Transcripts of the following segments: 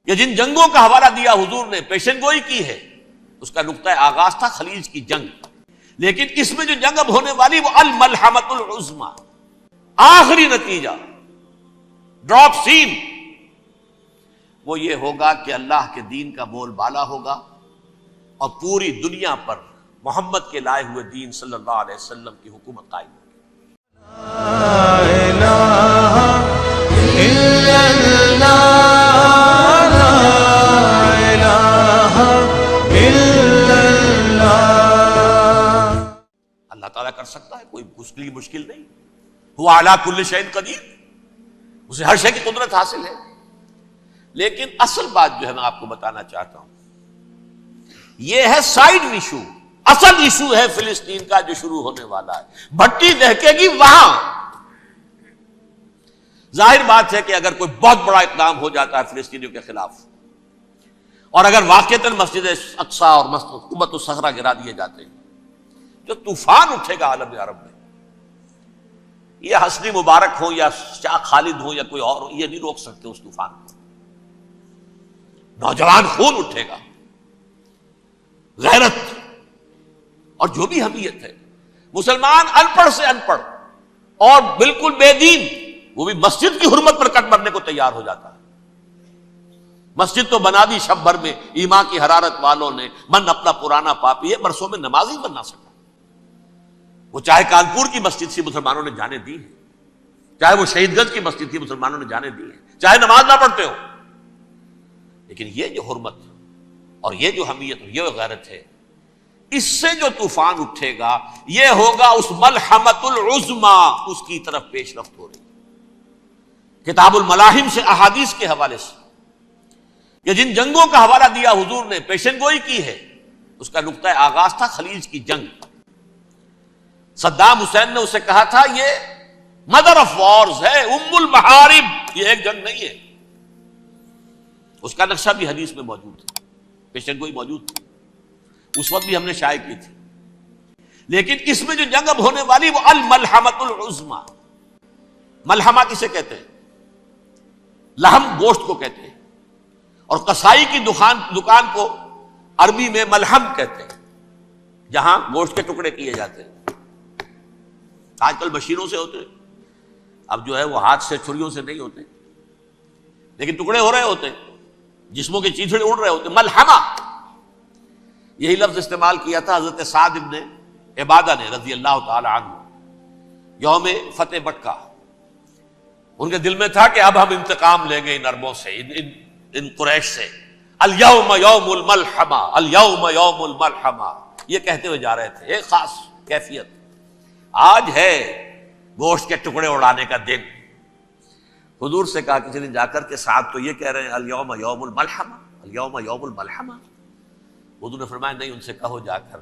کہ جن جنگوں کا حوالہ دیا حضور نے، پیشن گوئی کی ہے، اس کا نقطہ آغاز تھا خلیج کی جنگ، لیکن اس میں جو جنگ اب ہونے والی وہ الملحمۃ العظمی، آخری نتیجہ، ڈراپ سین، وہ یہ ہوگا کہ اللہ کے دین کا بول بالا ہوگا اور پوری دنیا پر محمد کے لائے ہوئے دین صلی اللہ علیہ وسلم کی حکومت قائم ہوگی۔ لا الہ الا اللہ، لا الہ الا اللہ۔ اللہ تعالیٰ کر سکتا ہے، کوئی مشکل نہیں، ہوا علی کل شیء قدیر، اسے ہر شے کی قدرت حاصل ہے۔ لیکن اصل بات جو ہے میں آپ کو بتانا چاہتا ہوں، یہ ہے سائیڈ ایشو، اصل ایشو ہے فلسطین کا جو شروع ہونے والا ہے، بھٹی دہکے گی وہاں۔ ظاہر بات ہے کہ اگر کوئی بہت بڑا اقدام ہو جاتا ہے فلسطینیوں کے خلاف، اور اگر واقعتاً مسجد اقصی اور قبۃ الصخرہ گرا دیے جاتے ہیں، جو طوفان اٹھے گا عالم عرب میں، یہ حسنی مبارک ہو یا شاہ خالد ہو یا کوئی اور ہو، یہ نہیں روک سکتے اس طوفان کو۔ نوجوان خون اٹھے گا، غیرت اور جو بھی حمیت ہے، مسلمان ان پڑھ سے ان پڑھ اور بالکل بے دین، وہ بھی مسجد کی حرمت پر کٹ مرنے کو تیار ہو جاتا ہے۔ مسجد تو بنا دی شب بھر میں ایمان کی حرارت والوں نے، من اپنا پرانا پاپی ہے، برسوں میں نماز ہی بن نہ سکا۔ وہ چاہے کانپور کی مسجد سے مسلمانوں نے جانے دی ہے، چاہے وہ شہید گنج کی مسجد تھی مسلمانوں نے جانے دی ہے، چاہے نماز نہ پڑھتے ہو، لیکن یہ جو حرمت اور یہ جو حمیت اور یہ غیرت ہے، اس سے جو طوفان اٹھے گا یہ ہوگا اس ملحمۃ العظمی، اس کی طرف پیش رفت ہو رہی ہے۔ کتاب الملاحم سے احادیث کے حوالے سے کہ جن جنگوں کا حوالہ دیا حضور نے، پیشن گوئی کی ہے، اس کا نقطہ آغاز تھا خلیج کی جنگ۔ صدام حسین نے اسے کہا تھا یہ مدر آف وارز ہے، ام المحارب، یہ ایک جنگ نہیں ہے۔ اس کا نقشہ بھی حدیث میں موجود تھا، پیشن گوئی موجود تھی، اس وقت بھی ہم نے شائع کی تھی۔ لیکن اس میں جو جنگ اب ہونے والی وہ الملحمۃ العظمی۔ ملحمہ کسے کہتے ہیں؟ لحم گوشت کو کہتے ہیں، اور قصائی کی دکان کو عربی میں ملحم کہتے ہیں، جہاں گوشت کے ٹکڑے کیے جاتے ہیں۔ آج کل مشینوں سے ہوتے ہیں، اب جو ہے وہ ہاتھ سے چھریوں سے نہیں ہوتے، لیکن ٹکڑے ہو رہے ہوتے ہیں، جسموں کے چیتھڑے اڑ رہے ہوتے ہیں۔ ملحمہ، یہی لفظ استعمال کیا تھا حضرت سعد ابن عبادہ نے رضی اللہ تعالی عنہ یوم فتح مکہ۔ ان کے دل میں تھا کہ اب ہم انتقام لیں گے ان عربوں سے، ان قریش سے۔ الیوم یوم الملحمہ، الیوم یوم الملحمہ، یہ کہتے ہوئے جا رہے تھے، ایک خاص کیفیت۔ آج ہے گوشت کے ٹکڑے اڑانے کا دن۔ حضور سے کہا کسی نے جا کر کے ساتھ تو یہ کہہ رہے ہیں الیوم یوم الملحمہ، الیوم یوم الملحمہ۔ حضور نے فرمایا نہیں، ان سے کہو جا کر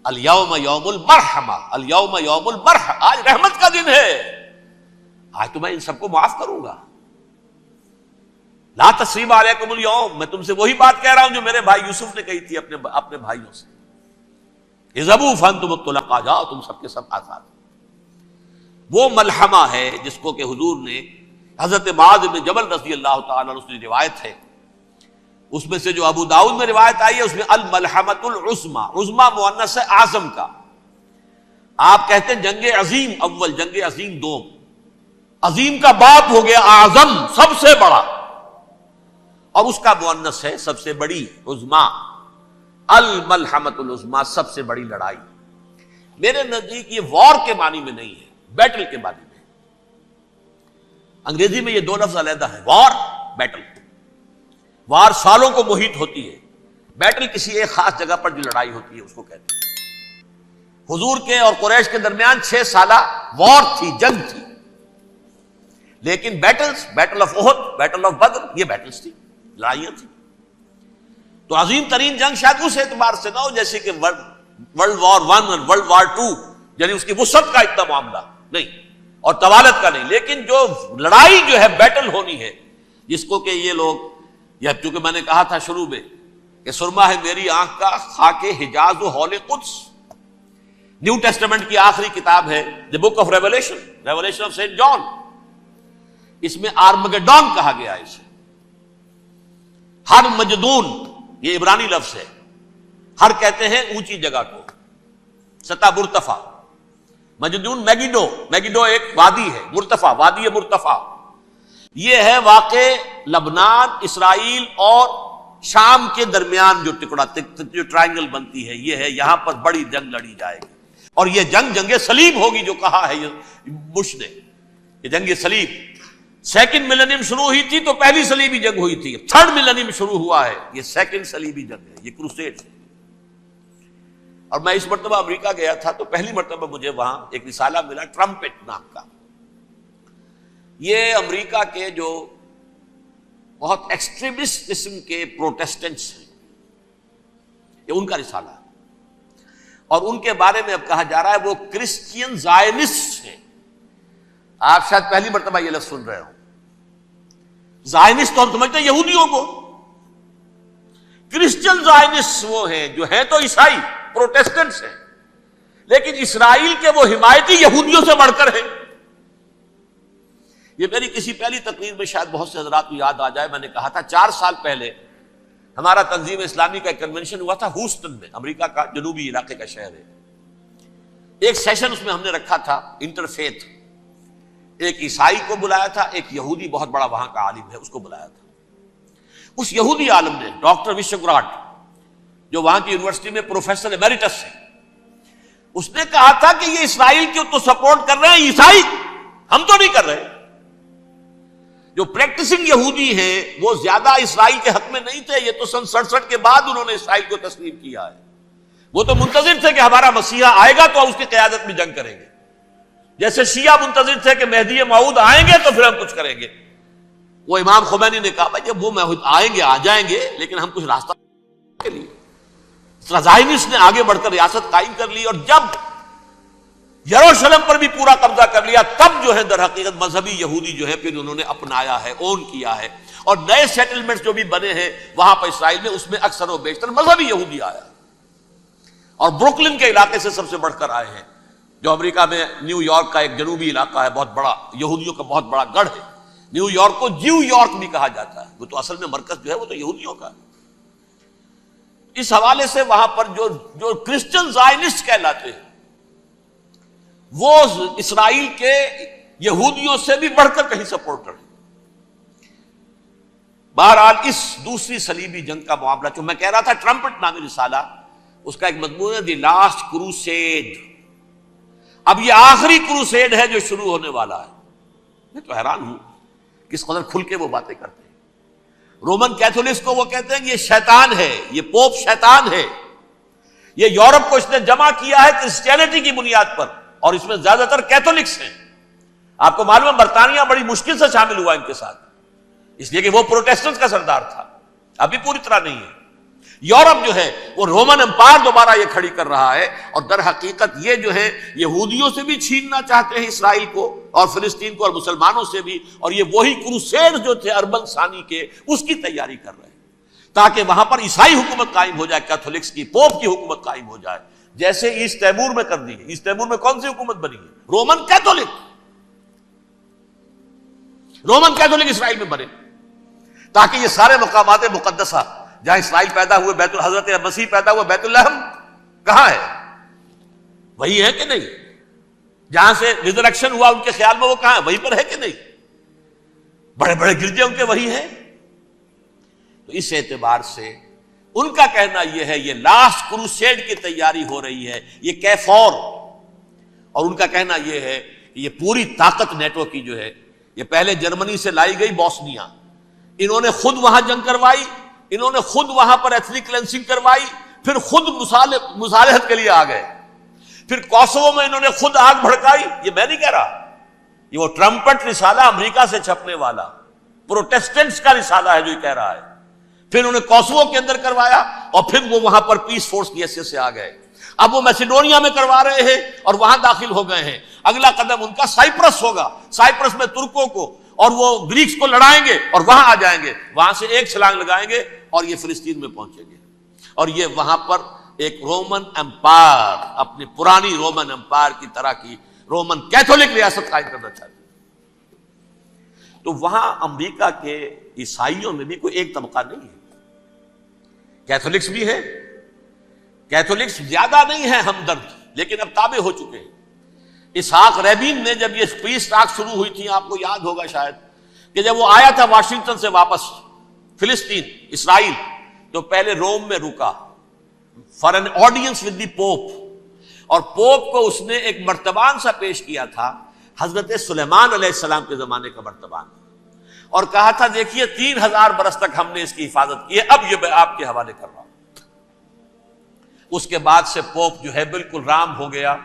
الیوم یوم المرحمہ، الیوم یوم المرحمہ، آج رحمت کا دن ہے، آج تو میں ان سب کو معاف کروں گا۔ لا تثریب علیکم اليوم، میں تم سے وہی بات کہہ رہا ہوں جو میرے بھائی یوسف نے کہی تھی اپنے بھائیوں سے، اذهبوا فانتم الطلقاء، جاؤ تم سب کے سب آزاد۔ وہ ملحمہ ہے جس کو کہ حضور نے حضرت معاذ بن جبل رضی اللہ تعالیٰ عنہ سے روایت ہے، اس میں سے جو ابو داؤد میں روایت آئی ہے اس میں الملحمۃ العظمی، عظمی مؤنث ہے اعظم کا۔ آپ کہتے ہیں جنگ عظیم اول، جنگ عظیم دوم، عظیم کا باپ ہو گیا اعظم، سب سے بڑا، اور اس کا مؤنث ہے سب سے بڑی، عظمی، الملحمۃ العظمی، سب سے بڑی لڑائی۔ میرے نزدیک یہ وار کے معنی میں نہیں ہے، بیٹل کے معنی میں۔ انگریزی میں یہ دو لفظ علیحدہ ہیں، وار، بیٹل۔ وار سالوں کو محیط ہوتی ہے، بیٹل کسی ایک خاص جگہ پر جو لڑائی ہوتی ہے اس کو کہتے ہیں۔ حضور کے اور قریش کے درمیان 6 سالہ وار تھی، جنگ تھی، لیکن battles, battle of Uhud, battle of Badr, یہ بیٹلز تھی، لڑائیاں تھیں۔ تو عظیم ترین جنگ شاید اس اعتبار سے نہ ہو جیسے کہ ورلڈ وار 1 اور ورلڈ وار 2، یعنی اس کی وسعت کا اتنا معاملہ نہیں اور طوالت کا نہیں، لیکن جو لڑائی جو ہے بیٹل ہونی ہے، جس کو کہ یہ لوگ، یا چونکہ میں نے کہا تھا شروع میں کہ سرما ہے میری آنکھ کا خاک حجاز و ہول قدس، نیو ٹیسٹمنٹ کی آخری کتاب ہے the book of revelation, revelation of saint John, اس میں آرمگیڈون کہا گیا ہے اسے۔ ہر مجدون، یہ عبرانی لفظ ہے، ہر کہتے ہیں اونچی جگہ کو، سطح مرتفع، مجدون میگیڈو ایک وادی ہے، مرتفع، وادی مرتفع، یہ ہے واقع لبنان، اسرائیل اور شام کے درمیان جو ٹکڑا، جو ٹرائنگل بنتی ہے، یہ ہے، یہاں پر بڑی جنگ لڑی جائے گی، اور یہ جنگ صلیب ہوگی، جو کہا ہے یہ بش نے، یہ جنگ صلیب۔ سیکنڈ ملینیم شروع ہوئی تھی تو پہلی صلیبی جنگ ہوئی تھی، تھرڈ ملینیم شروع ہوا ہے، یہ سیکنڈ صلیبی جنگ ہے، یہ کروسیڈ ہے۔ اور میں اس مرتبہ امریکہ گیا تھا تو پہلی مرتبہ مجھے وہاں ایک رسالہ ملا ٹرمپٹ نام کا، یہ امریکہ کے جو بہت ایکسٹریمسٹ قسم کے پروٹیسٹنٹس ہیں، یہ ان کا رسالہ ہے، اور ان کے بارے میں اب کہا جا رہا ہے وہ کرسچین زائنسٹ ہیں۔ آپ شاید پہلی مرتبہ یہ لفظ سن رہے ہوں، زائنسٹ تو ہم سمجھتے ہیں یہودیوں کو، کرسچین زائنسٹ وہ ہیں جو ہیں تو عیسائی پروٹیسٹنٹس ہیں، لیکن اسرائیل کے وہ حمایتی یہودیوں سے بڑھ کر ہیں۔ یہ میری کسی پہلی تقریر میں شاید بہت سے حضرات کو یاد آ جائے، میں نے کہا تھا 4 سال پہلے ہمارا تنظیم اسلامی کا ایک کنونشن ہوا تھا ہوسٹن میں، امریکہ کا جنوبی علاقے کا شہر ہے۔ ایک سیشن اس میں ہم نے رکھا تھا انٹرفیتھ، ایک عیسائی کو بلایا تھا، ایک یہودی بہت بڑا وہاں کا عالم ہے اس کو بلایا تھا۔ اس یہودی عالم نے ڈاکٹر وشوگراڈ، جو وہاں کی یونیورسٹی میں پروفیسر ایمیریٹس ہے، اس نے کہا تھا کہ یہ اسرائیل کو تو سپورٹ کر رہے ہیں عیسائی، ہم تو نہیں کر رہے۔ جو پریکٹسنگ یہودی ہیں وہ زیادہ اسرائیل کے حق میں نہیں تھے، یہ تو سن 67 کے بعد انہوں نے اسرائیل کو تسلیم کیا ہے، وہ تو منتظر تھے کہ ہمارا مسیحا آئے گا تو اس کی قیادت میں جنگ کریں گے، جیسے شیعہ منتظر تھے کہ مہدی موعود آئیں گے تو پھر ہم کچھ کریں گے۔ وہ امام خمینی نے کہا بھائی جب وہ آئیں گے آ جائیں گے، لیکن ہم کچھ راستہ کے لیے زائنسٹ نے آگے بڑھ کر ریاست قائم کر لی، اور جب یروشلم پر بھی پورا قبضہ کر لیا تب جو ہے در حقیقت مذہبی یہودی جو ہے پھر انہوں نے اپنایا ہے، اون کیا ہے، اور نئے سیٹلمنٹس جو بھی بنے ہیں وہاں پر اسرائیل میں، اس میں اکثر و بیشتر مذہبی یہودی آیا، اور بروکلن کے علاقے سے سب سے بڑھ کر آئے ہیں، جو امریکہ میں نیو یارک کا ایک جنوبی علاقہ ہے، بہت بڑا یہودیوں کا بہت بڑا گڑھ ہے۔ نیو یارک کو جیو یارک بھی کہا جاتا ہے، وہ تو اصل میں مرکز جو ہے وہ تو یہودیوں کا ہے۔ اس حوالے سے وہاں پر جو کرسچن زائنسٹ کہلاتے ہیں وہ اسرائیل کے یہودیوں سے بھی بڑھ کر کہیں سپورٹر ہیں۔ بہرحال اس دوسری صلیبی جنگ کا معاملہ جو میں کہہ رہا تھا، ٹرمپٹ نامی رسالہ، اس کا ایک مضمون ہے دی لاسٹ کروسیڈ، اب یہ آخری کروسیڈ ہے جو شروع ہونے والا ہے۔ میں تو حیران ہوں کس قدر کھل کے وہ باتیں کرتے ہیں۔ رومن کیتھولکس کو وہ کہتے ہیں کہ یہ شیطان ہے، یہ پوپ شیطان ہے، یہ یورپ کو اس نے جمع کیا ہے کرسچینٹی کی بنیاد پر، اور اس میں زیادہ تر کیتھولکس ہیں۔ آپ کو معلوم ہے برطانیہ بڑی مشکل سے شامل ہوا ان کے ساتھ، اس لیے کہ وہ پروٹیسٹنٹ کا سردار تھا، ابھی پوری طرح نہیں ہے۔ یورپ جو ہے وہ رومن امپائر دوبارہ یہ کھڑی کر رہا ہے، اور در حقیقت یہ جو ہے یہودیوں سے بھی چھیننا چاہتے ہیں اسرائیل کو اور فلسطین کو، اور مسلمانوں سے بھی، اور یہ وہی کروسیڈ جو تھے اربن ثانی کے، اس کی تیاری کر رہے ہیں تاکہ وہاں پر عیسائی حکومت قائم ہو جائے، کیتھولکس کی، پوپ کی حکومت قائم ہو جائے، جیسے ایسٹ تیمور میں کر دی ہے۔ ایسٹ تیمور میں کون سی حکومت بنی ہے؟ رومن کیتھولک، رومن کیتھولک اسرائیل میں بنے، تاکہ یہ سارے مقامات مقدسہ جہاں اسرائیل پیدا ہوئے، بیت حضرت مسیح پیدا ہوا، بیت لحم کہاں ہے؟ وہی ہے کہ نہیں؟ جہاں سے ریزریکشن ہوا ان کے خیال میں وہ کہاں ہے؟ وہیں پر ہے کہ نہیں؟ بڑے بڑے گرجے ان کے وہی ہیں۔ تو اس اعتبار سے ان کا کہنا یہ ہے یہ لاسٹ کروسیڈ کی تیاری ہو رہی ہے، یہ کیفور، اور ان کا کہنا یہ ہے کہ یہ پوری طاقت نیٹو کی جو ہے، یہ پہلے جرمنی سے لائی گئی بوسنیا، انہوں نے خود وہاں جنگ کروائی، انہوں نے خود وہاں پر ایتھنک کلینسنگ کروائی، پھر خود مصالحت کے لیے آ گئے، پھر کوسوو میں انہوں نے خود آگ بھڑکائی۔ یہ میں نہیں کہہ رہا، یہ وہ ٹرمپٹ رسالہ امریکہ سے چھپنے والا پروٹیسٹنٹس کا رسالہ ہے جو یہ کہہ رہا ہے۔ پھر انہوں نے کوسوو کے اندر کروایا، اور پھر وہ وہاں پر پیس فورس کی حیثیت سے آ گئے۔ اب وہ میسیڈونیا میں کروا رہے ہیں اور وہاں داخل ہو گئے ہیں۔ اگلا قدم ان کا سائپرس ہوگا، سائپرس میں ترکوں کو اور وہ گریکس کو لڑائیں گے اور وہاں آ جائیں گے، وہاں سے ایک چھلانگ لگائیں گے اور یہ فلسطین میں پہنچیں گے، اور یہ وہاں پر ایک رومن امپائر، اپنی پرانی رومن امپائر کی طرح کی رومن کیتھولک ریاست قائم کرنا چاہتے ہیں۔ تو وہاں امریکہ کے عیسائیوں میں بھی کوئی ایک طبقہ نہیں ہے، کیتھولکس بھی ہے، کیتھولکس زیادہ نہیں ہے ہمدرد، لیکن اب تابع ہو چکے ہیں۔ اسحاق ریبین نے جب یہ پیس ٹاک شروع ہوئی تھی، آپ کو یاد ہوگا شاید، کہ جب وہ آیا تھا واشنگٹن سے واپس فلسطین اسرائیل، تو پہلے روم میں رکا for an audience with the Pope, اور پوپ کو اس نے ایک مرتبان سا پیش کیا تھا، حضرت سلیمان علیہ السلام کے زمانے کا مرتبان، اور کہا تھا دیکھیے 3000 برس تک ہم نے اس کی حفاظت کی ہے، اب یہ میں آپ کے حوالے کر رہا ہوں۔ اس کے بعد سے پوپ جو ہے بالکل رام ہو گیا،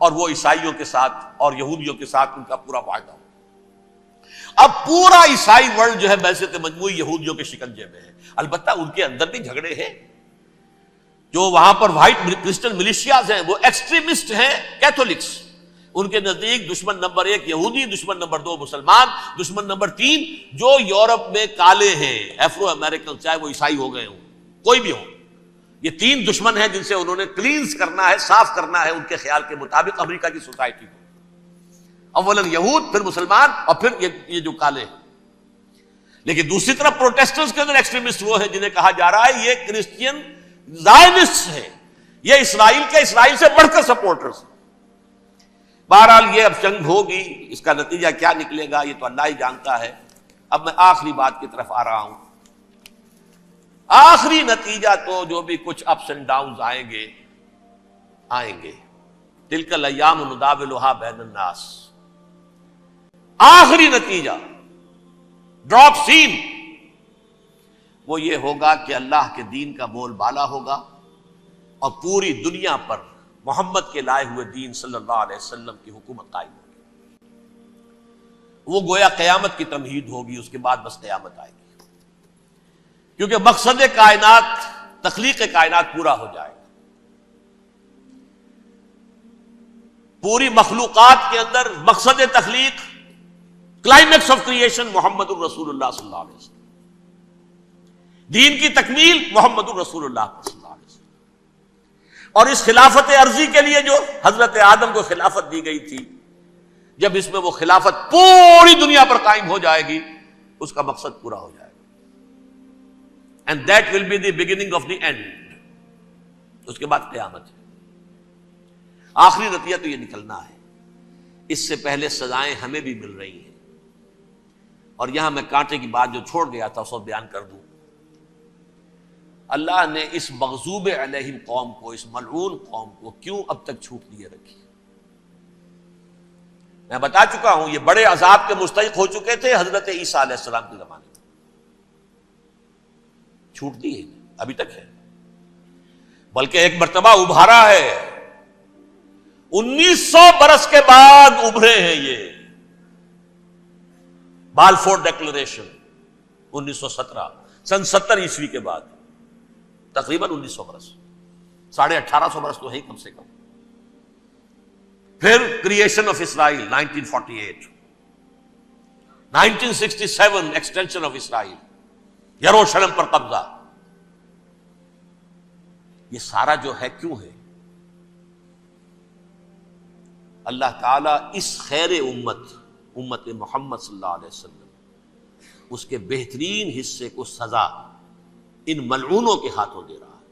اور وہ عیسائیوں کے ساتھ اور یہودیوں کے ساتھ ان کا پورا معاہدہ ہو۔ اب پورا عیسائی ورلڈ جو ہے بعثت مجموعی یہودیوں کے شکنجے میں ہے۔ البتہ ان کے اندر بھی جھگڑے ہیں، جو وہاں پر وائٹ کرسچن ملیشیاز ہیں وہ ایکسٹریمسٹ ہیں کیتھولکس، ان کے نزدیک دشمن نمبر 1 یہودی، دشمن نمبر 2 مسلمان، دشمن نمبر 3 جو یورپ میں کالے ہیں، افرو امریکن، چاہے وہ عیسائی ہو گئے ہوں، کوئی بھی ہو، یہ 3 دشمن ہیں جن سے انہوں نے کلینز کرنا ہے، صاف کرنا ہے ان کے خیال کے مطابق امریکہ کی سوسائٹی کو، اولاً یہود، پھر مسلمان، اور پھر یہ جو کالے ہیں۔ لیکن دوسری طرف پروٹیسٹنٹس کے اندر ایکسٹریمسٹ وہ ہیں جنہیں کہا جا رہا ہے یہ کرسچین زائنسٹ ہیں، یہ اسرائیل کے اسرائیل سے بڑھ کر سپورٹرز ہیں۔ بہرحال یہ اب جنگ ہوگی، اس کا نتیجہ کیا نکلے گا یہ تو اللہ ہی جانتا ہے۔ اب میں آخری بات کی طرف آ رہا ہوں۔ آخری نتیجہ تو جو بھی کچھ اپس اینڈ ڈاؤنز آئیں گے، تلک الایام نداولھا بین الناس، آخری نتیجہ ڈراپ سین وہ یہ ہوگا کہ اللہ کے دین کا بول بالا ہوگا، اور پوری دنیا پر محمد کے لائے ہوئے دین صلی اللہ علیہ وسلم کی حکومت قائم ہوگی۔ وہ گویا قیامت کی تمہید ہوگی، اس کے بعد بس قیامت آئے گی، کیونکہ مقصد کائنات، تخلیق کائنات پورا ہو جائے گا۔ پوری مخلوقات کے اندر مقصد تخلیق، کلائمیکس آف کریشن محمد الرسول اللہ صلی اللہ علیہ وسلم، دین کی تکمیل محمد الرسول اللہ صلی اللہ علیہ وسلم، اور اس خلافت عرضی کے لیے جو حضرت آدم کو خلافت دی گئی تھی، جب اس میں وہ خلافت پوری دنیا پر قائم ہو جائے گی، اس کا مقصد پورا ہو جائے گا، and that will be the beginning of the end, اس کے بعد قیامت ہے۔ آخری نتیجہ تو یہ نکلنا ہے، اس سے پہلے سزائیں ہمیں بھی مل رہی ہیں، اور یہاں میں کانٹے کی بات جو چھوڑ گیا تھا اس کو بیان کر دوں۔ اللہ نے اس مغضوب علیہم قوم کو، اس ملعون قوم کو کیوں اب تک چھوٹ دیے رکھی؟ میں بتا چکا ہوں یہ بڑے عذاب کے مستحق ہو چکے تھے حضرت عیسیٰ علیہ السلام کے زمانے میں، چھوٹ دی ہے، ابھی تک ہے، بلکہ ایک مرتبہ ابھارا ہے، 1900 برس کے بعد ابھرے ہیں یہ، بالفور ڈیکلریشن 1917، سن 70 عیسوی کے بعد، تقریباً 1900 برس، 1850 برس تو ہے کم سے کم۔ پھر creation of Israel 1948، 1967 extension of Israel, یروشلم پر قبضہ، یہ سارا جو ہے کیوں ہے؟ اللہ تعالیٰ اس خیر امت محمد صلی اللہ علیہ وسلم، اس کے بہترین حصے کو سزا ان ملعونوں کے ہاتھوں دے رہا ہے۔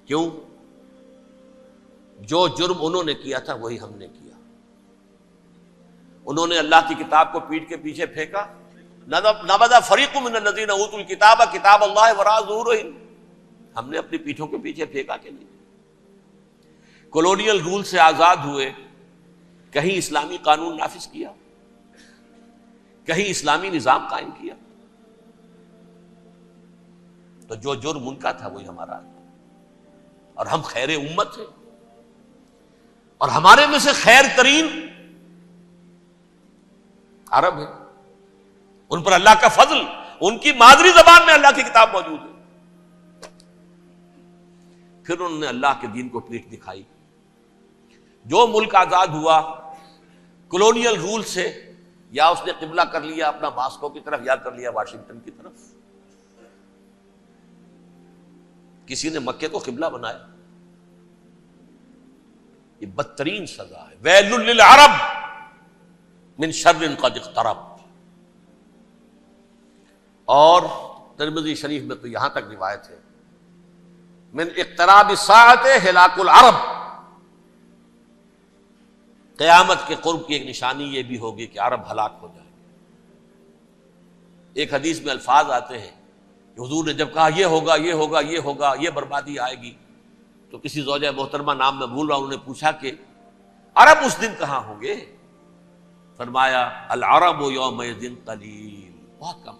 کیوں؟ جو جرم انہوں نے کیا تھا وہی ہم نے کیا۔ انہوں نے اللہ کی کتاب کو پیٹھ کے پیچھے پھینکا، نبذ فریق من الذین اوتوا الکتاب کتاب اللہ وراء ظہورہم، ہم نے اپنی پیٹھوں کے پیچھے پھینکا کہ نہیں؟ کولونیل رول سے آزاد ہوئے، کہیں اسلامی قانون نافذ کیا، کہیں اسلامی نظام قائم کیا، تو جو جرم ان کا تھا وہی ہمارا ہے، اور ہم خیر امت ہیں، اور ہمارے میں سے خیر ترین عرب ہے، ان پر اللہ کا فضل، ان کی مادری زبان میں اللہ کی کتاب موجود ہے۔ پھر انہوں نے اللہ کے دین کو پیٹھ دکھائی۔ جو ملک آزاد ہوا کولونیل رول سے، یا اس نے قبلہ کر لیا اپنا ماسکو کی طرف، یا کر لیا واشنگٹن کی طرف، کسی نے مکے کو قبلہ بنایا، یہ بدترین سزا ہے۔ ویل للعرب من شر قد اقترب، اور ترمذی شریف میں تو یہاں تک روایت ہے من اقتراب الساعۃ ہلاک العرب، قیامت کے قرب کی ایک نشانی یہ بھی ہوگی کہ عرب ہلاک ہو جائیں گے۔ ایک حدیث میں الفاظ آتے ہیں کہ حضور نے جب کہا یہ ہوگا یہ ہوگا یہ ہوگا یہ بربادی آئے گی، تو کسی زوجہ محترمہ نام میں بھول رہا ہوں، انہوں نے پوچھا کہ عرب اس دن کہاں ہوں گے؟ فرمایا العرب یومئذ قلیل، بہت کم۔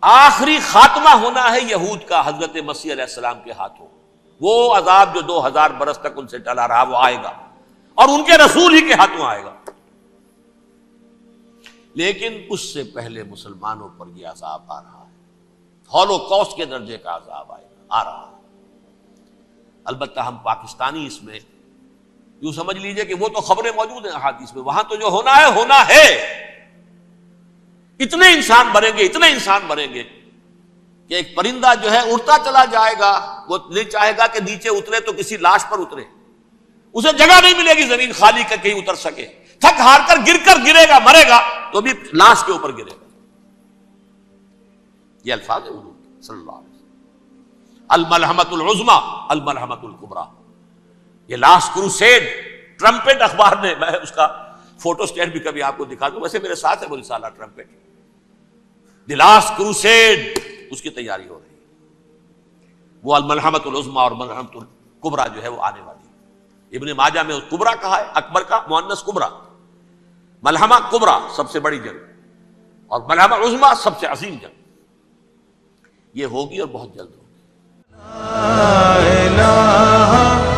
آخری خاتمہ ہونا ہے یہود کا حضرت مسیح علیہ السلام کے ہاتھوں، وہ عذاب جو 2000 برس تک ان سے ٹلا رہا وہ آئے گا، اور ان کے رسول ہی کے ہاتھوں آئے گا۔ لیکن اس سے پہلے مسلمانوں پر یہ عذاب آ رہا ہے، ہولوکاسٹ کے درجے کا عذاب آ رہا ہے۔ البتہ ہم پاکستانی اس میں یوں سمجھ لیجئے کہ وہ تو خبریں موجود ہیں احادیث میں، وہاں تو جو ہونا ہے، اتنے انسان مریں گے، اتنے انسان مریں گے کہ ایک پرندہ جو ہے اڑتا چلا جائے گا، وہ نہیں چاہے گا کہ نیچے اترے تو کسی لاش پر اترے، اسے جگہ نہیں ملے گی زمین خالی کر کہیں اتر سکے، تھک ہار کر گرے گا، مرے گا تو بھی لاش کے اوپر گرے گا۔ یہ الفاظ ہے حضور صلی اللہ علیہ وسلم، الملحمۃ العظمی الملحمۃ الکبریٰ، یہ لاسٹ کروسیڈ، ٹرمپٹ اخبار نے، میں اس کا فوٹو اسٹیٹ بھی کبھی آپ کو دکھا دوں، ویسے میرے ساتھ ہے وہ رسالہ ٹرمپٹ، دی لاسٹ کروسیڈ، اس کی تیاری ہو رہی ہے۔ وہ الملحمۃ العظمی اور ملحمۃ الکبریٰ جو ہے وہ آنے والی ہے۔ ابن ماجہ میں کبریٰ کہا ہے، اکبر کا مؤنث کبریٰ، ملحمہ کبریٰ سب سے بڑی جنگ، اور ملحمہ عظمی سب سے عظیم جنگ، یہ ہوگی اور بہت جلد ہوگی۔ لا الہ